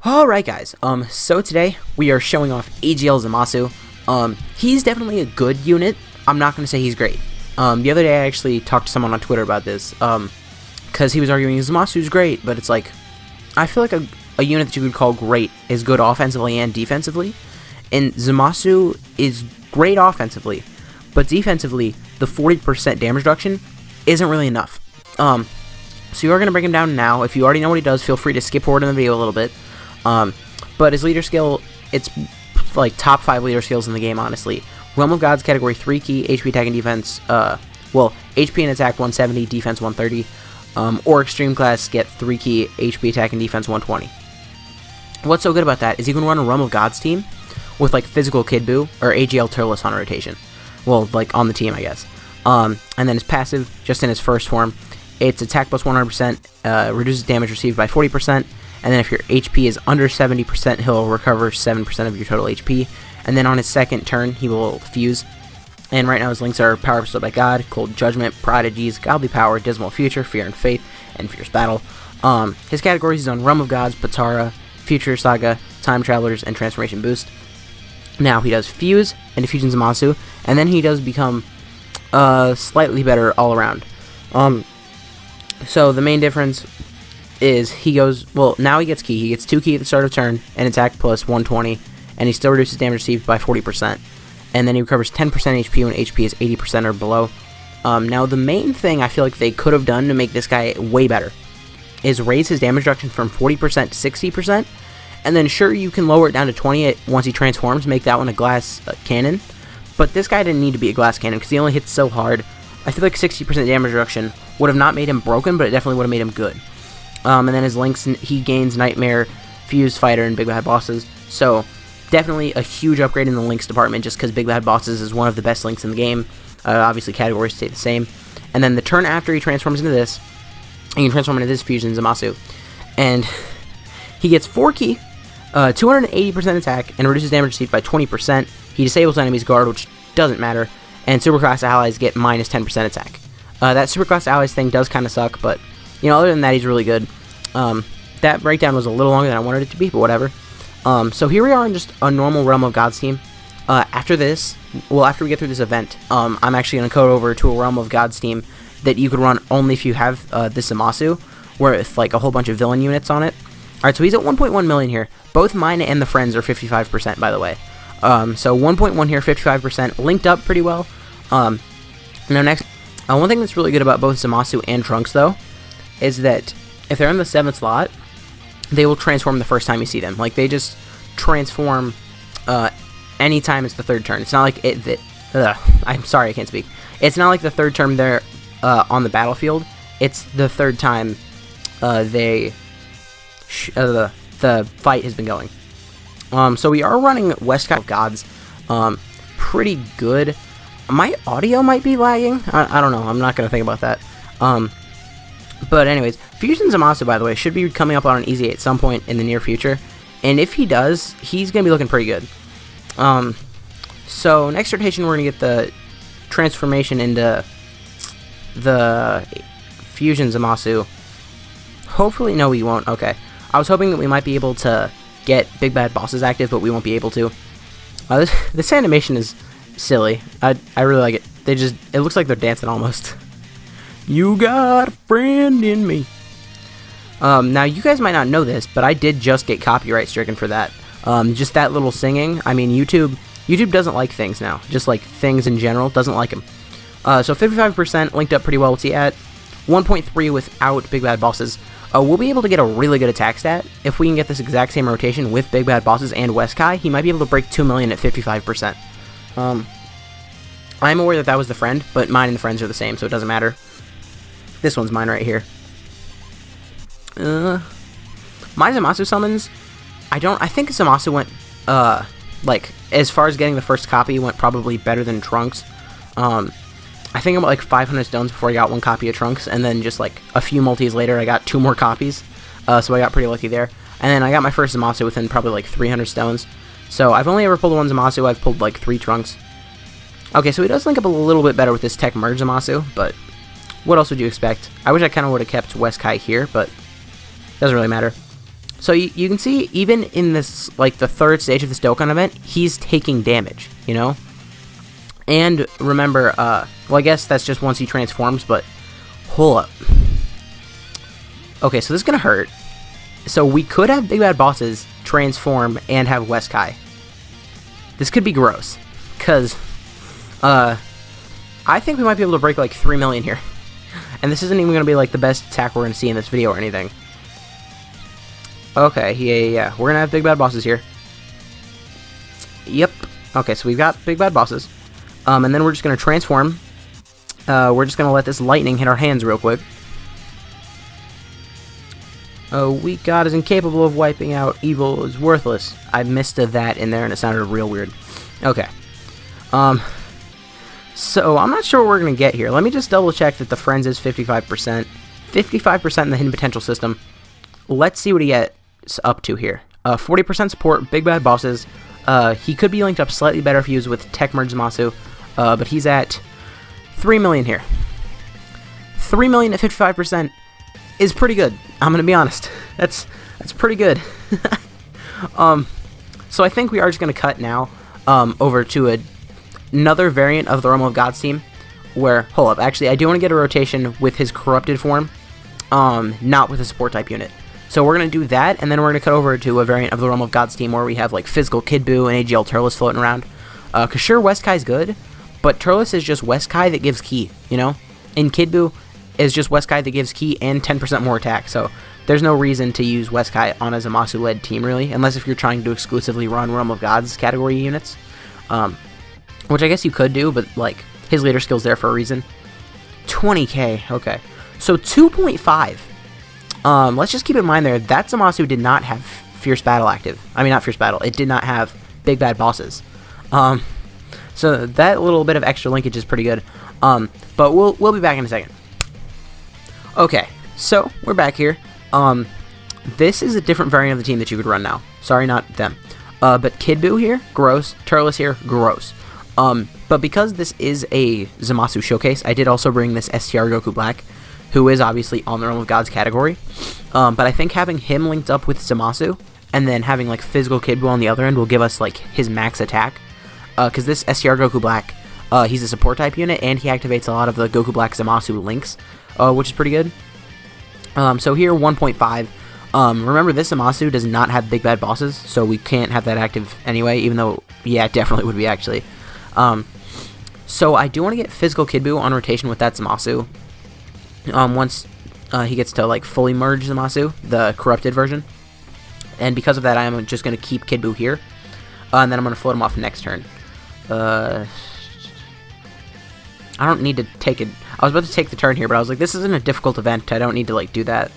Alright guys, so today we are showing off AGL Zamasu. He's definitely a good unit. I'm not going to say he's great. The other day I actually talked to someone on Twitter about this, because he was arguing Zamasu's great, but it's like, I feel like a unit that you could call great is good offensively and defensively, and Zamasu is great offensively, but defensively, the 40% damage reduction isn't really enough. So you are going to break him down now. If you already know what he does, feel free to skip forward in the video a little bit. But his leader skill, it's like top 5 leader skills in the game, honestly. Realm of Gods, category 3 key, HP attack and defense, HP and attack 170, defense 130, or extreme class, get 3 key, HP attack and defense 120. What's so good about that is you can run a Realm of Gods team with like physical Kid Buu or AGL Turles on rotation. Well, like on the team, I guess. And then his passive, just in his first form, it's attack plus 100%, reduces damage received by 40%, and then if your HP is under 70%, he'll recover 7% of your total HP, and then on his second turn, he will fuse. And right now his links are Power Bestowed by God, Cold Judgment, Prodigies, Godly Power, Dismal Future, Fear and Faith, and Fierce Battle. His categories is on Realm of Gods, Patara, Future Saga, Time Travelers, and Transformation Boost. Now he does Fuse and Diffusion Zamasu, and then he does become slightly better all around. So the main difference is he goes, well, now he gets key. He gets 2 key at the start of turn, and attack plus 120, and he still reduces damage received by 40%. And then he recovers 10% HP when HP is 80% or below. Now the main thing I feel like they could have done to make this guy way better is raise his damage reduction from 40% to 60%, and then sure, you can lower it down to 20 once he transforms, make that one a glass cannon. But this guy didn't need to be a glass cannon because he only hits so hard. I feel like 60% damage reduction would have not made him broken, but it definitely would have made him good. And then his links, he gains Nightmare, Fuse, Fighter, and Big Bad Bosses. So definitely a huge upgrade in the links department just because Big Bad Bosses is one of the best links in the game. Obviously categories stay the same. And then the turn after he transforms into this, he can transform into this Fusion Zamasu. And he gets 4 key, 280% attack, and reduces damage received by 20%. He disables enemies guard, which doesn't matter. And superclass allies get minus 10% attack. That superclass allies thing does kind of suck, but you know, other than that, he's really good. That breakdown was a little longer than I wanted it to be, but whatever. So here we are in just a normal Realm of Gods team. After this, well, after we get through this event, I'm actually going to code over to a Realm of Gods team that you could run only if you have this Zamasu, with like a whole bunch of villain units on it. Alright, so he's at 1.1 million here. Both mine and the friends are 55%, by the way. So 1.1 here, 55%, linked up pretty well. Now next, one thing that's really good about both Zamasu and Trunks, though, is that if they're in the 7th slot, they will transform the first time you see them. Like, they just transform anytime it's the 3rd turn. It's not like I'm sorry, I can't speak. It's not like the 3rd turn they're on the battlefield. It's the 3rd time the fight has been going. So we are running Westkai of Gods pretty good. My audio might be lagging. I don't know. I'm not going to think about that. But anyways, Fusion Zamasu, by the way, should be coming up on an Easy 8 at some point in the near future. And if he does, he's going to be looking pretty good. So next rotation, we're going to get the transformation into the Fusion Zamasu. Hopefully, no, we won't. Okay. I was hoping that we might be able to get Big Bad Bosses active, but we won't be able to. This animation is silly. I really like it. It looks like they're dancing almost. You got a friend in me. Now you guys might not know this, but I did just get copyright stricken for that. Just that little singing. I mean, YouTube doesn't like things now. Just like things in general, doesn't like them. So 55% linked up pretty well. What's he at? 1.3 without Big Bad Bosses. We'll be able to get a really good attack stat if we can get this exact same rotation with Big Bad Bosses and Westkai. He might be able to break 2 million at 55%. I'm aware that was the friend, but mine and the friends are the same, so it doesn't matter. This one's mine right here. My Zamasu summons, I think Zamasu went, like, as far as getting the first copy, went probably better than Trunks. I think I'm at like 500 stones before I got 1 copy of Trunks, and then just like a few multis later, I got 2 more copies. So I got pretty lucky there. And then I got my first Zamasu within probably like 300 stones. So I've only ever pulled 1 Zamasu, I've pulled like 3 Trunks. Okay, so he does link up a little bit better with this Tech Merge Zamasu, but what else would you expect? I wish I kind of would have kept Westkai here, but doesn't really matter. So you can see, even in this, like, the third stage of this Dokkan event, he's taking damage, you know? And remember, well, I guess that's just once he transforms, but hold up. Okay, so this is gonna hurt. So we could have Big Bad Bosses transform and have Weskai. This could be gross, because I think we might be able to break like 3 million here. And this isn't even going to be like the best attack we're going to see in this video or anything. Okay, yeah. We're going to have Big Bad Bosses here. Yep. Okay, so we've got Big Bad Bosses. And then we're just going to transform. We're just going to let this lightning hit our hands real quick. Weak God is incapable of wiping out. Evil is worthless. I missed a that in there and it sounded real weird. Okay. So I'm not sure what we're going to get here. Let me just double check that the Friends is 55%. 55% in the hidden potential system. Let's see what he gets up to here. 40% support, Big Bad Bosses. He could be linked up slightly better if he was with Tech Merge Zamasu. But he's at 3 million here. 3 million at 55% is pretty good. I'm going to be honest. That's pretty good. So I think we are just going to cut now over to another variant of the Realm of Gods team, where, hold up, actually, I do want to get a rotation with his corrupted form, not with a support type unit. So we're going to do that, and then we're going to cut over to a variant of the Realm of Gods team where we have, like, Physical Kid Buu and AGL Turles floating around. Because sure, Westkai's good, but Turles is just Westkai that gives Ki, you know? And Kid Buu is just Westkai that gives Ki and 10% more attack, so there's no reason to use Westkai on a Zamasu-led team, really, unless if you're trying to exclusively run Realm of Gods category units. Which I guess you could do, but, like, his leader skill's there for a reason. 20k, okay. So 2.5. Let's just keep in mind there, that Zamasu did not have Fierce Battle active. I mean, not Fierce Battle. It did not have Big Bad Bosses. So that little bit of extra linkage is pretty good. But we'll be back in a second. Okay, so we're back here. This is a different variant of the team that you could run now. Sorry, not them. But Kid Buu here, gross. Turles here, gross. But because this is a Zamasu showcase, I did also bring this STR Goku Black, who is obviously on the Realm of Gods category. But I think having him linked up with Zamasu, and then having, like, Physical Kid Buu on the other end will give us, like, his max attack. Because this STR Goku Black, he's a support type unit, and he activates a lot of the Goku Black Zamasu links, which is pretty good. So here, 1.5. Remember, this Zamasu does not have Big Bad Bosses, so we can't have that active anyway, even though, yeah, it definitely would be, actually. So I do want to get Physical Kid Buu on rotation with that Zamasu. Once he gets to, like, fully merge Zamasu, the corrupted version. And because of that, I am just going to keep Kid Buu here. And then I'm going to float him off next turn. I don't need to take it. I was about to take the turn here, but I was like, this isn't a difficult event. I don't need to, like, do that.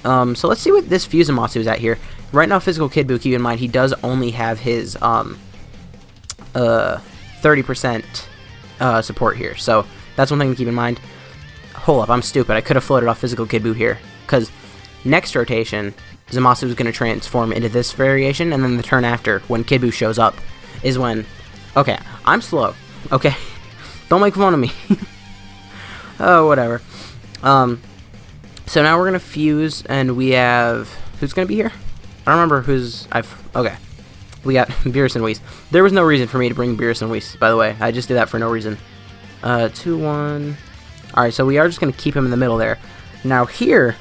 So let's see what this Fuse Zamasu is at here. Right now, Physical Kid Buu, keep in mind, he does only have his 30% support here. So that's one thing to keep in mind. Hold up, I'm stupid. I could have floated off Physical Kid Buu here. Because next rotation, Zamasu is going to transform into this variation, and then the turn after, when Kid Buu shows up, is when... Okay, I'm slow. Okay? Don't make fun of me. Oh, whatever. So now we're going to fuse, and we have... Who's going to be here? I don't remember who's... Okay. We got Beerus and Whis. There was no reason for me to bring Beerus and Whis, by the way. I just did that for no reason. 2-1... Alright, so we are just going to keep him in the middle there. Now here,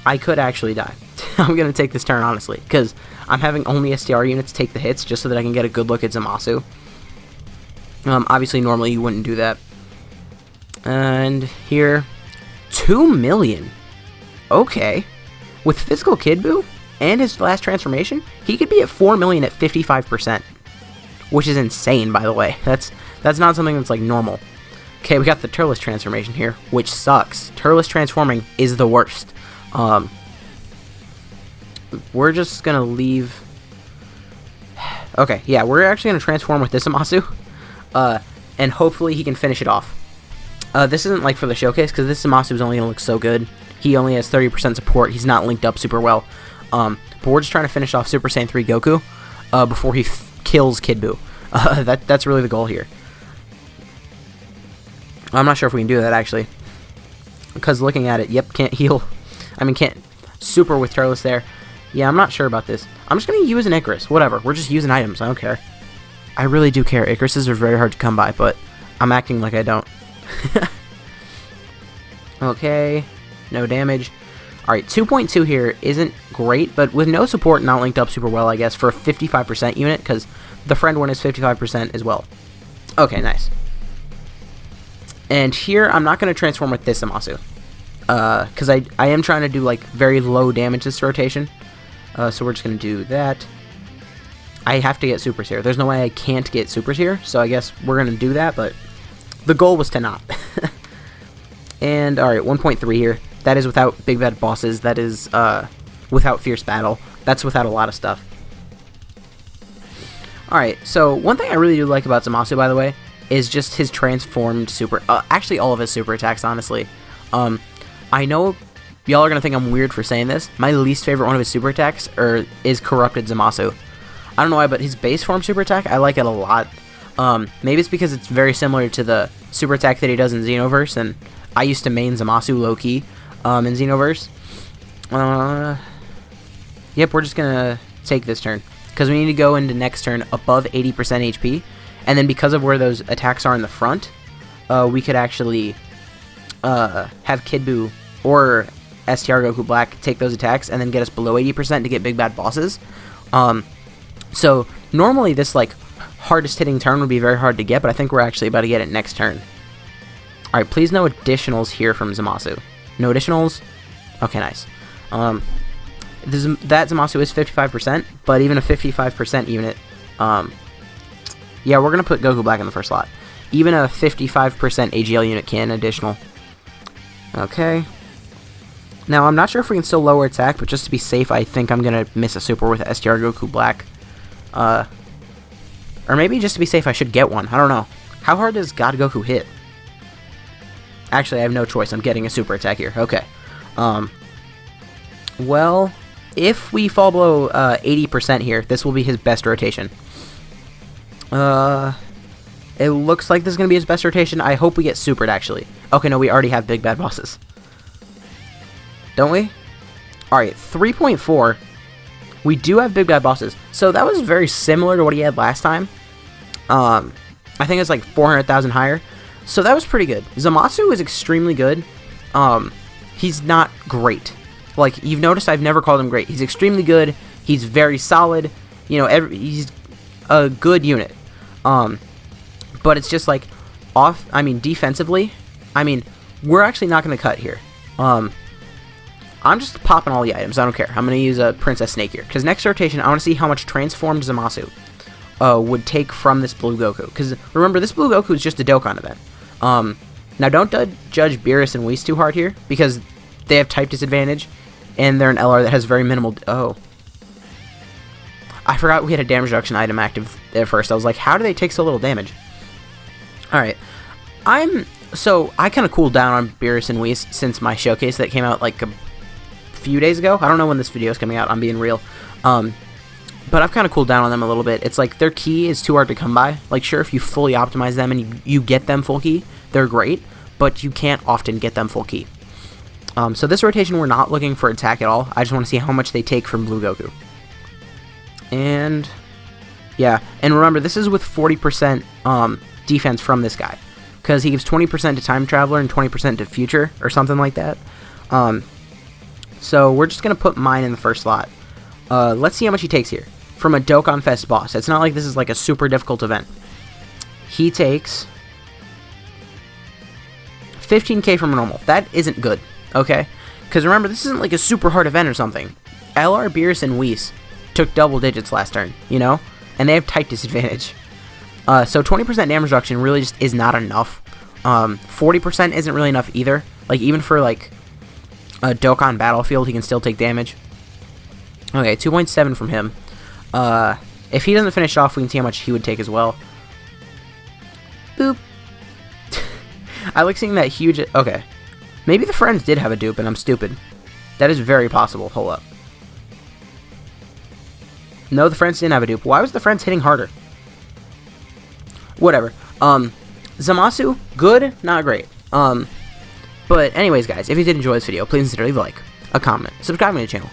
I could actually die. I'm going to take this turn, honestly, because I'm having only STR units take the hits just so that I can get a good look at Zamasu. Obviously, normally you wouldn't do that. And here, 2 million. Okay. With Physical Kid Buu and his last transformation, he could be at 4 million at 55%. Which is insane, by the way. That's not something that's, like, normal. Okay, we got the Turles transformation here, which sucks. Turles transforming is the worst. We're just gonna leave... Okay, yeah, we're actually gonna transform with this Zamasu. And hopefully he can finish it off. This isn't, like, for the showcase, because this Zamasu is only gonna look so good. He only has 30% support. He's not linked up super well. But we're just trying to finish off Super Saiyan 3 Goku before he kills Kid Buu. That's really the goal here. I'm not sure if we can do that, actually. Because looking at it, yep, can't heal. I mean, can't super with Turles there. Yeah, I'm not sure about this. I'm just going to use an Icarus. Whatever. We're just using items. I don't care. I really do care. Icaruses are very hard to come by, but I'm acting like I don't. Okay. No damage. Alright, 2.2 here isn't great, but with no support, not linked up super well, I guess, for a 55% unit, because the friend one is 55% as well. Okay, nice. And here, I'm not going to transform with this Zamasu, because I am trying to do, like, very low damage this rotation. So we're just going to do that. I have to get supers here. There's no way I can't get supers here, so I guess we're going to do that, but the goal was to not. And, alright, 1.3 here. That is without big bad bosses. That is without fierce battle. That's without a lot of stuff. Alright, so one thing I really do like about Zamasu, by the way, is just his transformed super... actually, all of his super attacks, honestly. I know y'all are going to think I'm weird for saying this. My least favorite one of his super attacks is Corrupted Zamasu. I don't know why, but his base form super attack, I like it a lot. Maybe it's because it's very similar to the super attack that he does in Xenoverse, and I used to main Zamasu low-key in Xenoverse. Yep, we're just going to take this turn, because we need to go into next turn above 80% HP, and then because of where those attacks are in the front, we could actually have Kid Buu or STR Goku Black take those attacks and then get us below 80% to get big bad bosses. So normally this like hardest hitting turn would be very hard to get, but I think we're actually about to get it next turn. Alright, please no additionals here from Zamasu. No additionals? Okay, nice. That Zamasu is 55%, but even a 55% unit, yeah, we're going to put Goku Black in the first slot. Even a 55% AGL unit can additional. Okay. Now, I'm not sure if we can still lower attack, but just to be safe, I think I'm going to miss a super with STR Goku Black. Or maybe just to be safe, I should get one. I don't know. How hard does God Goku hit? Actually, I have no choice. I'm getting a super attack here. Okay. Well, if we fall below 80% here, this will be his best rotation. It looks like this is going to be his best rotation. I hope we get supered, actually. Okay, no, we already have big bad bosses. Don't we? Alright, 3.4. We do have big bad bosses. So that was very similar to what he had last time. I think it's like 400,000 higher. So that was pretty good. Zamasu is extremely good. He's not great. Like, you've noticed I've never called him great. He's extremely good. He's very solid. You know, he's a good unit. But it's just like defensively, we're actually not going to cut here. I'm just popping all the items. I don't care. I'm going to use a Princess Snake here. Because next rotation, I want to see how much transformed Zamasu would take from this Blue Goku. Because remember, this Blue Goku is just a Dokkan event. Now, don't judge Beerus and Whis too hard here. Because they have type disadvantage. And they're an LR that has very minimal... Oh. I forgot we had a damage reduction item active at first. I was like, how do they take so little damage? Alright. So, I kind of cooled down on Beerus and Whis since my showcase that came out like a few days ago. I don't know when this video is coming out. I'm being real. But I've kind of cooled down on them a little bit. It's like their key is too hard to come by. Like, sure, if you fully optimize them and you get them full key, they're great. But you can't often get them full key. So this rotation, we're not looking for attack at all. I just want to see how much they take from Blue Goku. And yeah, and remember, this is with 40% defense from this guy, because he gives 20% to Time Traveler and 20% to Future, or something like that. So we're just going to put mine in the first slot. Let's see how much he takes here. From a Dokkan Fest boss. It's not like this is like a super difficult event. He takes 15k from a normal. That isn't good, okay? Because remember, this isn't like a super hard event or something. LR, Beerus, and Whis took double digits last turn, you know? And they have type disadvantage. So 20% damage reduction really just is not enough. 40% isn't really enough either. Like, even for, like, a Dokkan Battlefield, he can still take damage. Okay, 2.7 from him. If he doesn't finish off, we can see how much he would take as well. Boop. I like seeing that huge... Okay. Maybe the friends did have a dupe, and I'm stupid. That is very possible. Hold up. No, the friends didn't have a dupe. Why was the friends hitting harder? Whatever. Zamasu, good, not great. But anyways, guys, if you did enjoy this video, please consider leave a like, a comment, subscribe to the channel.